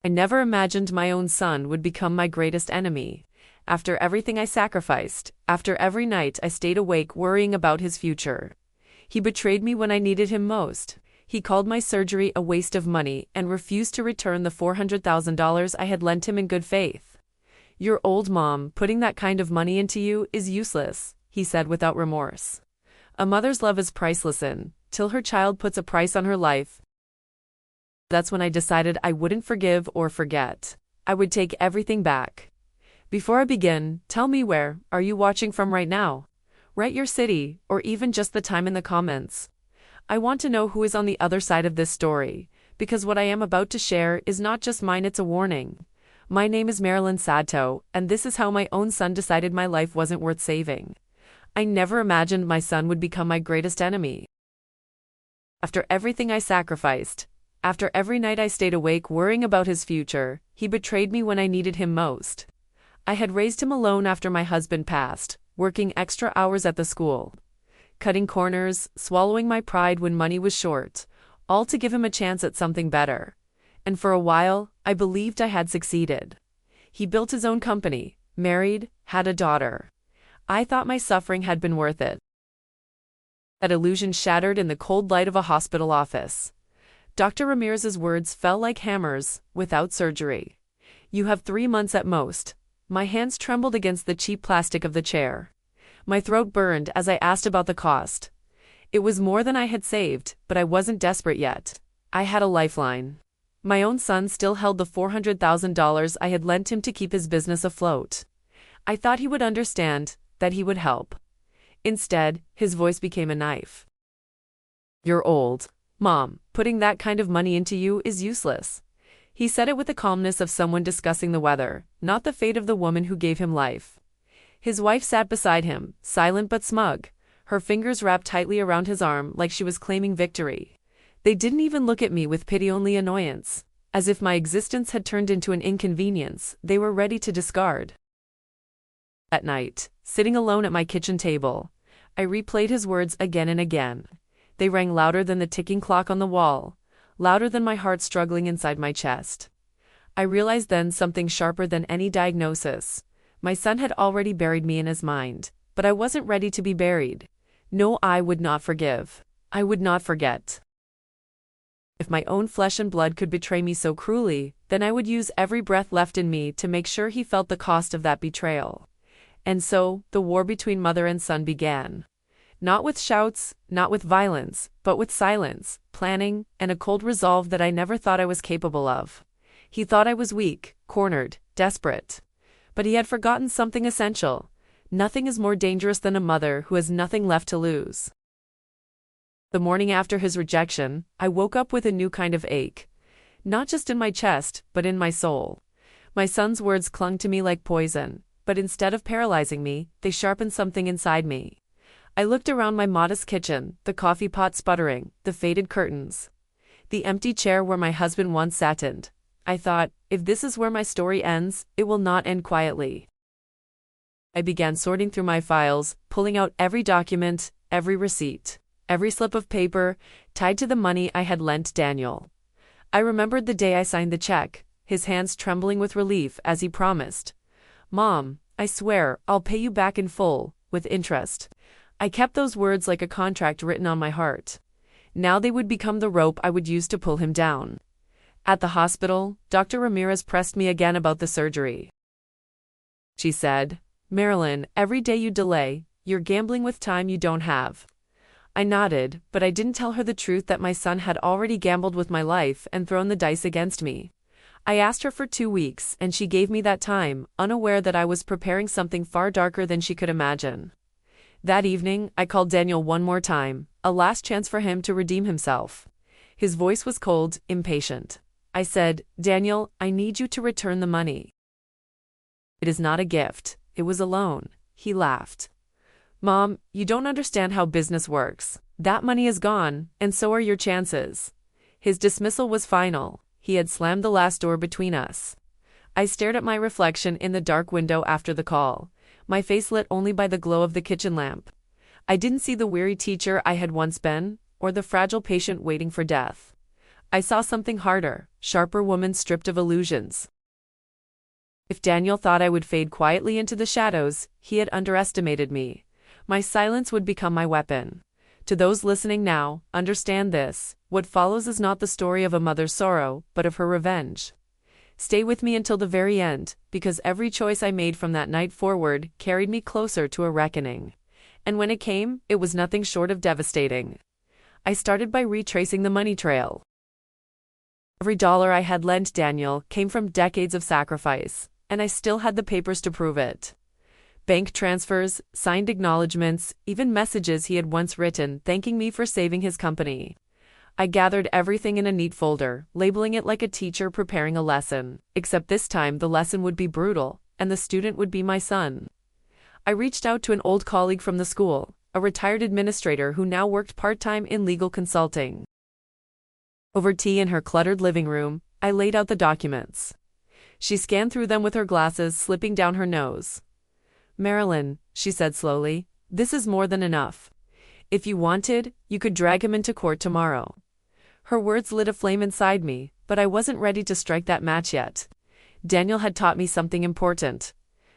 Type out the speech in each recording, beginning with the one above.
I never imagined my own son would become my greatest enemy. After everything I sacrificed, after every night I stayed awake worrying about his future. He betrayed me when I needed him most. He called my surgery a waste of money and refused to return the $400,000 I had lent him in good faith. "Your old mom putting that kind of money into you is useless," he said without remorse. "A mother's love is priceless till her child puts a price on her life." That's when I decided I wouldn't forgive or forget. I would take everything back. Before I begin, tell me, where are you watching from right now? Write your city, or even just the time in the comments. I want to know who is on the other side of this story, because what I am about to share is not just mine, it's a warning. My name is Marilyn Sadto, and this is how my own son decided my life wasn't worth saving. I never imagined my son would become my greatest enemy. After everything I sacrificed, after every night I stayed awake worrying about his future, he betrayed me when I needed him most. I had raised him alone after my husband passed, working extra hours at the school, cutting corners, swallowing my pride when money was short, all to give him a chance at something better. And for a while, I believed I had succeeded. He built his own company, married, had a daughter. I thought my suffering had been worth it. That illusion shattered in the cold light of a hospital office. Dr. Ramirez's words fell like hammers: "Without surgery, you have 3 months at most." My hands trembled against the cheap plastic of the chair. My throat burned as I asked about the cost. It was more than I had saved, but I wasn't desperate yet. I had a lifeline. My own son still held the $400,000 I had lent him to keep his business afloat. I thought he would understand, that he would help. Instead, his voice became a knife. "You're old, Mom. Putting that kind of money into you is useless." He said it with the calmness of someone discussing the weather, not the fate of the woman who gave him life. His wife sat beside him, silent but smug, her fingers wrapped tightly around his arm like she was claiming victory. They didn't even look at me with pity, only annoyance. As if my existence had turned into an inconvenience they were ready to discard. At night, sitting alone at my kitchen table, I replayed his words again and again. They rang louder than the ticking clock on the wall, louder than my heart struggling inside my chest. I realized then something sharper than any diagnosis. My son had already buried me in his mind, but I wasn't ready to be buried. No, I would not forgive. I would not forget. If my own flesh and blood could betray me so cruelly, then I would use every breath left in me to make sure he felt the cost of that betrayal. And so, the war between mother and son began. Not with shouts, not with violence, but with silence, planning, and a cold resolve that I never thought I was capable of. He thought I was weak, cornered, desperate. But he had forgotten something essential. Nothing is more dangerous than a mother who has nothing left to lose. The morning after his rejection, I woke up with a new kind of ache. Not just in my chest, but in my soul. My son's words clung to me like poison, but instead of paralyzing me, they sharpened something inside me. I looked around my modest kitchen, the coffee pot sputtering, the faded curtains, the empty chair where my husband once sat in. I thought, if this is where my story ends, it will not end quietly. I began sorting through my files, pulling out every document, every receipt, every slip of paper, tied to the money I had lent Daniel. I remembered the day I signed the check, his hands trembling with relief as he promised, "Mom, I swear, I'll pay you back in full, with interest." I kept those words like a contract written on my heart. Now they would become the rope I would use to pull him down. At the hospital, Dr. Ramirez pressed me again about the surgery. She said, "Marilyn, every day you delay, you're gambling with time you don't have." I nodded, but I didn't tell her the truth that my son had already gambled with my life and thrown the dice against me. I asked her for 2 weeks, and she gave me that time, unaware that I was preparing something far darker than she could imagine. That evening, I called Daniel one more time, a last chance for him to redeem himself. His voice was cold, impatient. I said, "Daniel, I need you to return the money." "It is not a gift, it was a loan." He laughed. "Mom, you don't understand how business works. That money is gone, and so are your chances." His dismissal was final. He had slammed the last door between us. I stared at my reflection in the dark window after the call, my face lit only by the glow of the kitchen lamp. I didn't see the weary teacher I had once been, or the fragile patient waiting for death. I saw something harder, sharper woman stripped of illusions. If Daniel thought I would fade quietly into the shadows, he had underestimated me. My silence would become my weapon. To those listening now, understand this: what follows is not the story of a mother's sorrow, but of her revenge. Stay with me until the very end, because every choice I made from that night forward carried me closer to a reckoning. And when it came, it was nothing short of devastating. I started by retracing the money trail. Every dollar I had lent Daniel came from decades of sacrifice, and I still had the papers to prove it. Bank transfers, signed acknowledgments, even messages he had once written thanking me for saving his company. I gathered everything in a neat folder, labeling it like a teacher preparing a lesson, except this time the lesson would be brutal, and the student would be my son. I reached out to an old colleague from the school, a retired administrator who now worked part-time in legal consulting. Over tea in her cluttered living room, I laid out the documents. She scanned through them with her glasses slipping down her nose. "Marilyn," she said slowly, "this is more than enough. If you wanted, you could drag him into court tomorrow." Her words lit a flame inside me, but I wasn't ready to strike that match yet. Daniel had taught me something important.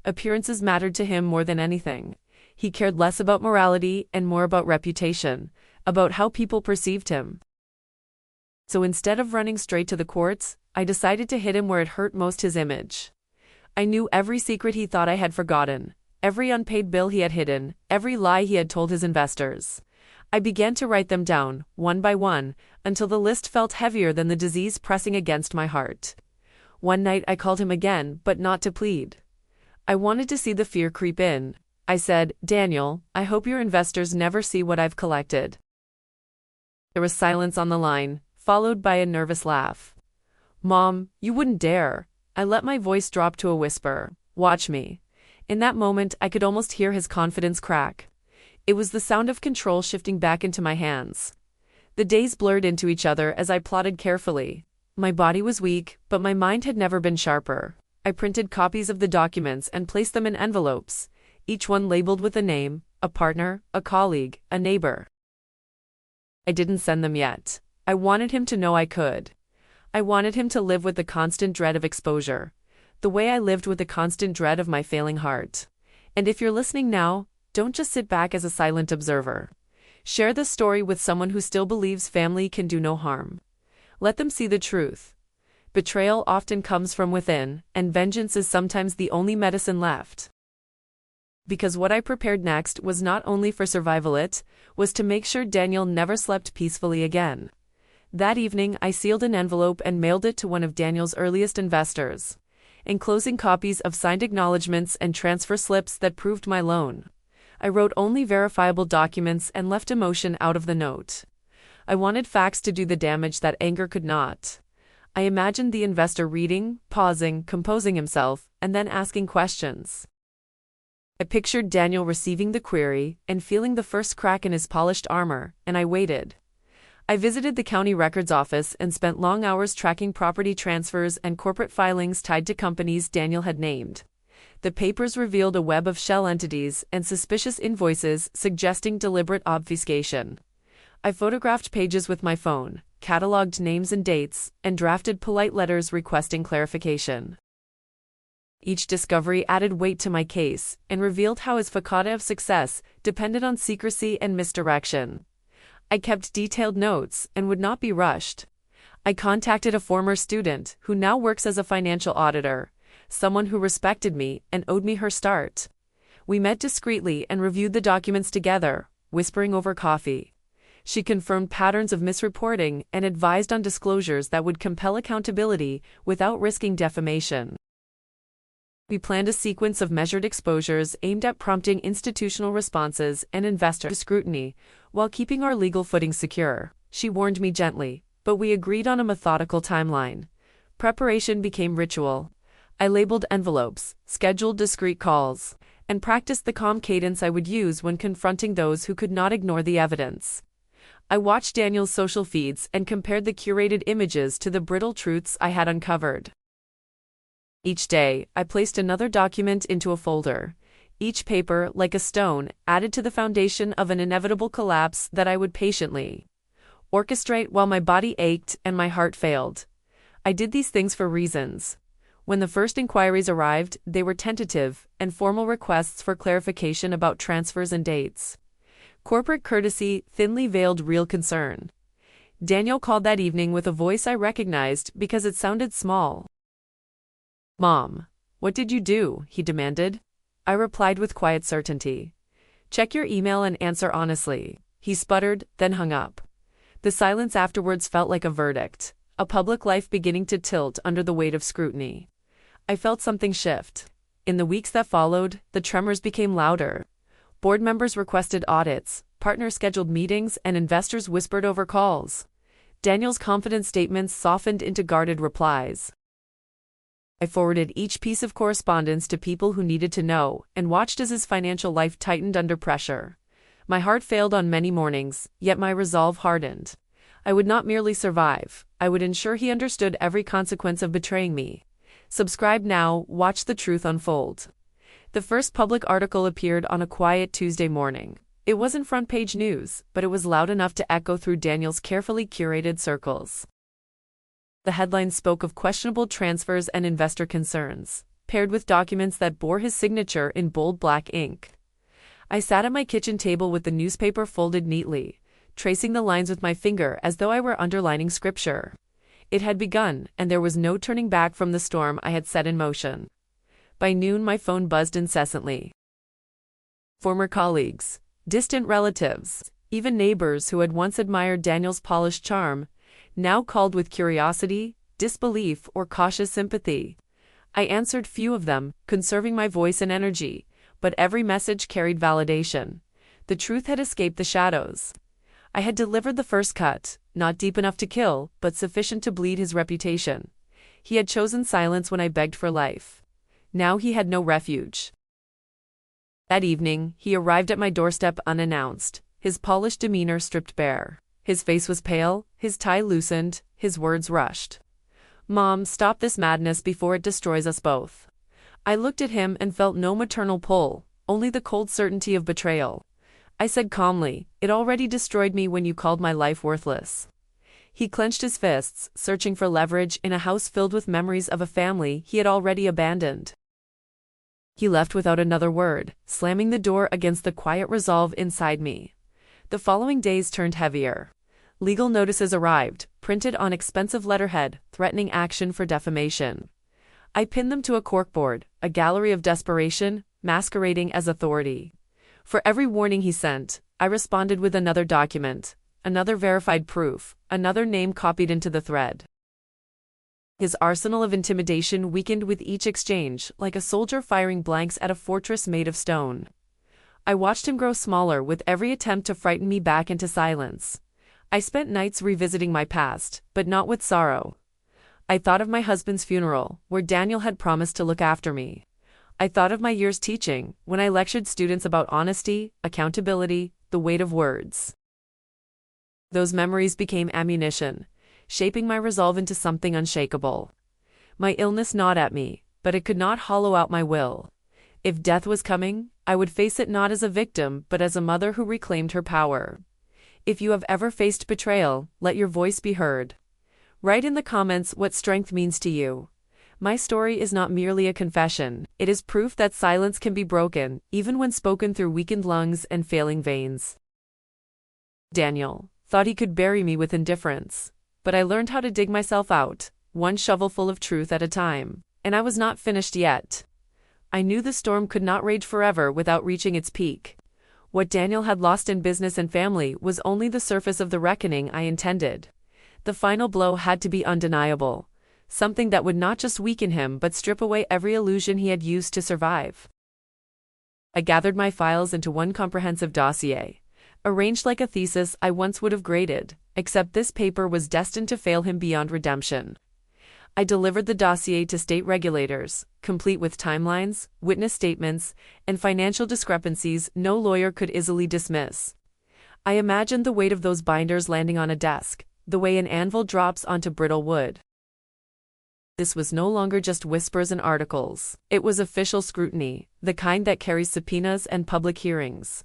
Appearances mattered to him more than anything. He cared less about morality and more about reputation, about how people perceived him. So instead of running straight to the courts, I decided to hit him where it hurt most: his image. I knew every secret he thought I had forgotten, every unpaid bill he had hidden, every lie he had told his investors. I began to write them down, one by one, until the list felt heavier than the disease pressing against my heart. One night I called him again, but not to plead. I wanted to see the fear creep in. I said, "Daniel, I hope your investors never see what I've collected." There was silence on the line, followed by a nervous laugh. "Mom, you wouldn't dare." I let my voice drop to a whisper. "Watch me." In that moment, I could almost hear his confidence crack. It was the sound of control shifting back into my hands. The days blurred into each other as I plotted carefully. My body was weak, but my mind had never been sharper. I printed copies of the documents and placed them in envelopes, each one labeled with a name, a partner, a colleague, a neighbor. I didn't send them yet. I wanted him to know I could. I wanted him to live with the constant dread of exposure, the way I lived with the constant dread of my failing heart. And if you're listening now, don't just sit back as a silent observer. Share this story with someone who still believes family can do no harm. Let them see the truth. Betrayal often comes from within, and vengeance is sometimes the only medicine left. Because what I prepared next was not only for survival, it was to make sure Daniel never slept peacefully again. That evening, I sealed an envelope and mailed it to one of Daniel's earliest investors, enclosing copies of signed acknowledgments and transfer slips that proved my loan. I wrote only verifiable documents and left emotion out of the note. I wanted facts to do the damage that anger could not. I imagined the investor reading, pausing, composing himself, and then asking questions. I pictured Daniel receiving the query and feeling the first crack in his polished armor, and I waited. I visited the county records office and spent long hours tracking property transfers and corporate filings tied to companies Daniel had named. The papers revealed a web of shell entities and suspicious invoices suggesting deliberate obfuscation. I photographed pages with my phone, cataloged names and dates, and drafted polite letters requesting clarification. Each discovery added weight to my case and revealed how his facade of success depended on secrecy and misdirection. I kept detailed notes and would not be rushed. I contacted a former student who now works as a financial auditor, someone who respected me and owed me her start. We met discreetly and reviewed the documents together, whispering over coffee. She confirmed patterns of misreporting and advised on disclosures that would compel accountability without risking defamation. We planned a sequence of measured exposures aimed at prompting institutional responses and investor scrutiny, while keeping our legal footing secure. She warned me gently, but we agreed on a methodical timeline. Preparation became ritual. I labeled envelopes, scheduled discreet calls, and practiced the calm cadence I would use when confronting those who could not ignore the evidence. I watched Daniel's social feeds and compared the curated images to the brittle truths I had uncovered. Each day, I placed another document into a folder. Each paper, like a stone, added to the foundation of an inevitable collapse that I would patiently orchestrate while my body ached and my heart failed. I did these things for reasons. When the first inquiries arrived, they were tentative and formal requests for clarification about transfers and dates. Corporate courtesy thinly veiled real concern. Daniel called that evening with a voice I recognized because it sounded small. "Mom, what did you do?" he demanded. I replied with quiet certainty. "Check your email and answer honestly." He sputtered, then hung up. The silence afterwards felt like a verdict, a public life beginning to tilt under the weight of scrutiny. I felt something shift. In the weeks that followed, the tremors became louder. Board members requested audits, partners scheduled meetings, and investors whispered over calls. Daniel's confident statements softened into guarded replies. I forwarded each piece of correspondence to people who needed to know, and watched as his financial life tightened under pressure. My heart failed on many mornings, yet my resolve hardened. I would not merely survive, I would ensure he understood every consequence of betraying me. Subscribe now, watch the truth unfold. The first public article appeared on a quiet Tuesday morning. It wasn't front-page news, but it was loud enough to echo through Daniel's carefully curated circles. The headline spoke of questionable transfers and investor concerns, paired with documents that bore his signature in bold black ink. I sat at my kitchen table with the newspaper folded neatly, tracing the lines with my finger as though I were underlining scripture. It had begun, and there was no turning back from the storm I had set in motion. By noon my phone buzzed incessantly. Former colleagues, distant relatives, even neighbors who had once admired Daniel's polished charm, now called with curiosity, disbelief, or cautious sympathy. I answered few of them, conserving my voice and energy, but every message carried validation. The truth had escaped the shadows. I had delivered the first cut, not deep enough to kill, but sufficient to bleed his reputation. He had chosen silence when I begged for life. Now he had no refuge. That evening, he arrived at my doorstep unannounced, his polished demeanor stripped bare. His face was pale, his tie loosened, his words rushed. "Mom, stop this madness before it destroys us both." I looked at him and felt no maternal pull, only the cold certainty of betrayal. I said calmly, "It already destroyed me when you called my life worthless." He clenched his fists, searching for leverage in a house filled with memories of a family he had already abandoned. He left without another word, slamming the door against the quiet resolve inside me. The following days turned heavier. Legal notices arrived, printed on expensive letterhead, threatening action for defamation. I pinned them to a corkboard, a gallery of desperation, masquerading as authority. For every warning he sent, I responded with another document, another verified proof, another name copied into the thread. His arsenal of intimidation weakened with each exchange, like a soldier firing blanks at a fortress made of stone. I watched him grow smaller with every attempt to frighten me back into silence. I spent nights revisiting my past, but not with sorrow. I thought of my husband's funeral, where Daniel had promised to look after me. I thought of my years teaching, when I lectured students about honesty, accountability, the weight of words. Those memories became ammunition, shaping my resolve into something unshakable. My illness gnawed at me, but it could not hollow out my will. If death was coming, I would face it not as a victim but as a mother who reclaimed her power. If you have ever faced betrayal, let your voice be heard. Write in the comments what strength means to you. My story is not merely a confession, it is proof that silence can be broken, even when spoken through weakened lungs and failing veins. Daniel thought he could bury me with indifference, but I learned how to dig myself out, one shovelful of truth at a time, and I was not finished yet. I knew the storm could not rage forever without reaching its peak. What Daniel had lost in business and family was only the surface of the reckoning I intended. The final blow had to be undeniable, something that would not just weaken him but strip away every illusion he had used to survive. I gathered my files into one comprehensive dossier, arranged like a thesis I once would have graded, except this paper was destined to fail him beyond redemption. I delivered the dossier to state regulators, complete with timelines, witness statements, and financial discrepancies no lawyer could easily dismiss. I imagined the weight of those binders landing on a desk, the way an anvil drops onto brittle wood. This was no longer just whispers and articles. It was official scrutiny, the kind that carries subpoenas and public hearings.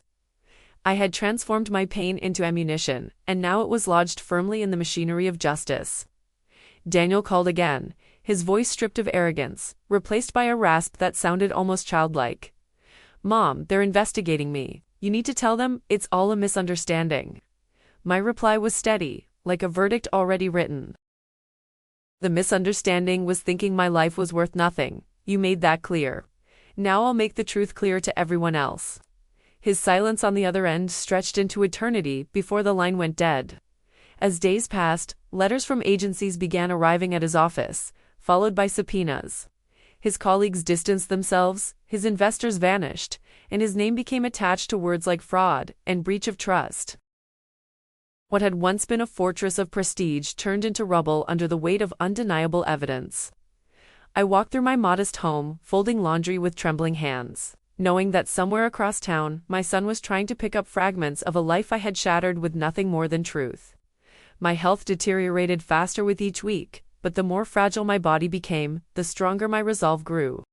I had transformed my pain into ammunition, and now it was lodged firmly in the machinery of justice. Daniel called again, his voice stripped of arrogance, replaced by a rasp that sounded almost childlike. "Mom, they're investigating me. You need to tell them it's all a misunderstanding." My reply was steady, like a verdict already written. "The misunderstanding was thinking my life was worth nothing. You made that clear. Now I'll make the truth clear to everyone else." His silence on the other end stretched into eternity before the line went dead. As days passed, letters from agencies began arriving at his office, followed by subpoenas. His colleagues distanced themselves, his investors vanished, and his name became attached to words like fraud and breach of trust. What had once been a fortress of prestige turned into rubble under the weight of undeniable evidence. I walked through my modest home, folding laundry with trembling hands, knowing that somewhere across town, my son was trying to pick up fragments of a life I had shattered with nothing more than truth. My health deteriorated faster with each week, but the more fragile my body became, the stronger my resolve grew.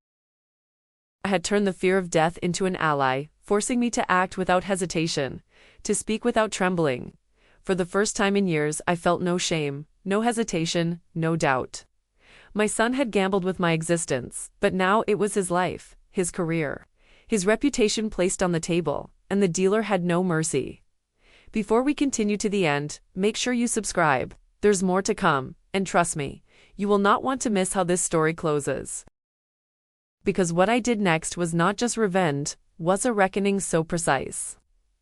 I had turned the fear of death into an ally, forcing me to act without hesitation, to speak without trembling. For the first time in years, I felt no shame, no hesitation, no doubt. My son had gambled with my existence, but now it was his life, his career, his reputation placed on the table, and the dealer had no mercy. Before we continue to the end, make sure you subscribe. There's more to come, and trust me, you will not want to miss how this story closes. Because what I did next was not just revenge, was a reckoning so precise,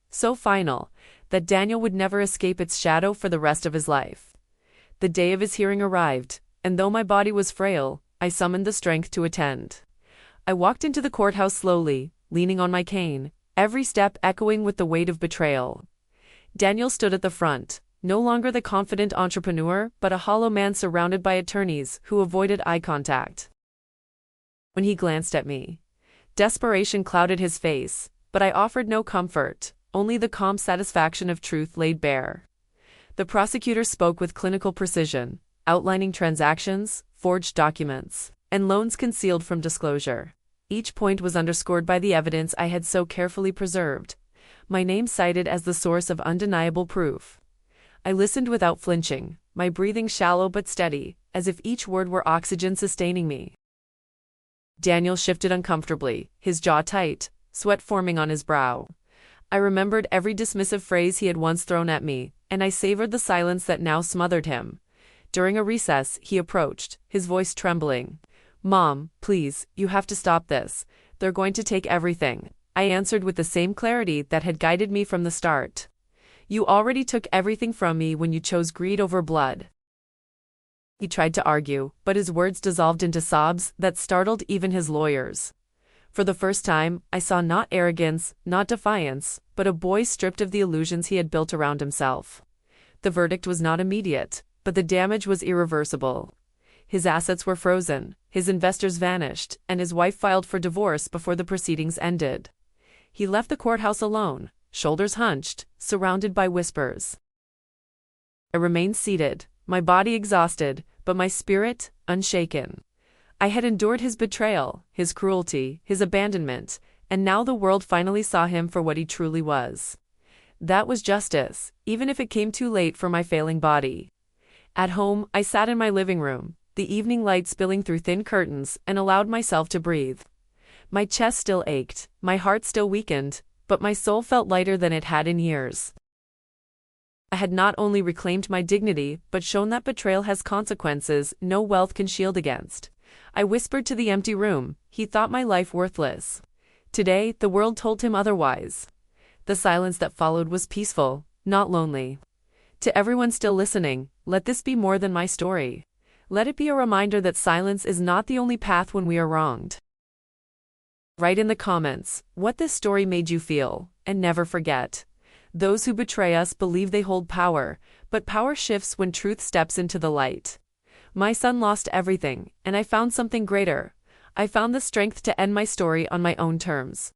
so final, that Daniel would never escape its shadow for the rest of his life. The day of his hearing arrived, and though my body was frail, I summoned the strength to attend. I walked into the courthouse slowly, leaning on my cane, every step echoing with the weight of betrayal. Daniel stood at the front, no longer the confident entrepreneur, but a hollow man surrounded by attorneys who avoided eye contact. When he glanced at me, desperation clouded his face, but I offered no comfort, only the calm satisfaction of truth laid bare. The prosecutor spoke with clinical precision, outlining transactions, forged documents, and loans concealed from disclosure. Each point was underscored by the evidence I had so carefully preserved, my name cited as the source of undeniable proof. I listened without flinching, my breathing shallow but steady, as if each word were oxygen sustaining me. Daniel shifted uncomfortably, his jaw tight, sweat forming on his brow. I remembered every dismissive phrase he had once thrown at me, and I savored the silence that now smothered him. During a recess, he approached, his voice trembling. "Mom, please, you have to stop this. They're going to take everything," I answered with the same clarity that had guided me from the start. "You already took everything from me when you chose greed over blood." He tried to argue, but his words dissolved into sobs that startled even his lawyers. For the first time, I saw not arrogance, not defiance, but a boy stripped of the illusions he had built around himself. The verdict was not immediate, but the damage was irreversible. His assets were frozen, his investors vanished, and his wife filed for divorce before the proceedings ended. He left the courthouse alone, shoulders hunched, surrounded by whispers. I remained seated, my body exhausted, but my spirit unshaken. I had endured his betrayal, his cruelty, his abandonment, and now the world finally saw him for what he truly was. That was justice, even if it came too late for my failing body. At home, I sat in my living room, the evening light spilling through thin curtains, and allowed myself to breathe. My chest still ached, my heart still weakened, but my soul felt lighter than it had in years. I had not only reclaimed my dignity, but shown that betrayal has consequences no wealth can shield against. I whispered to the empty room, he thought my life worthless. Today, the world told him otherwise. The silence that followed was peaceful, not lonely. To everyone still listening, let this be more than my story. Let it be a reminder that silence is not the only path when we are wronged. Write in the comments what this story made you feel, and never forget. Those who betray us believe they hold power, but power shifts when truth steps into the light. My son lost everything, and I found something greater. I found the strength to end my story on my own terms.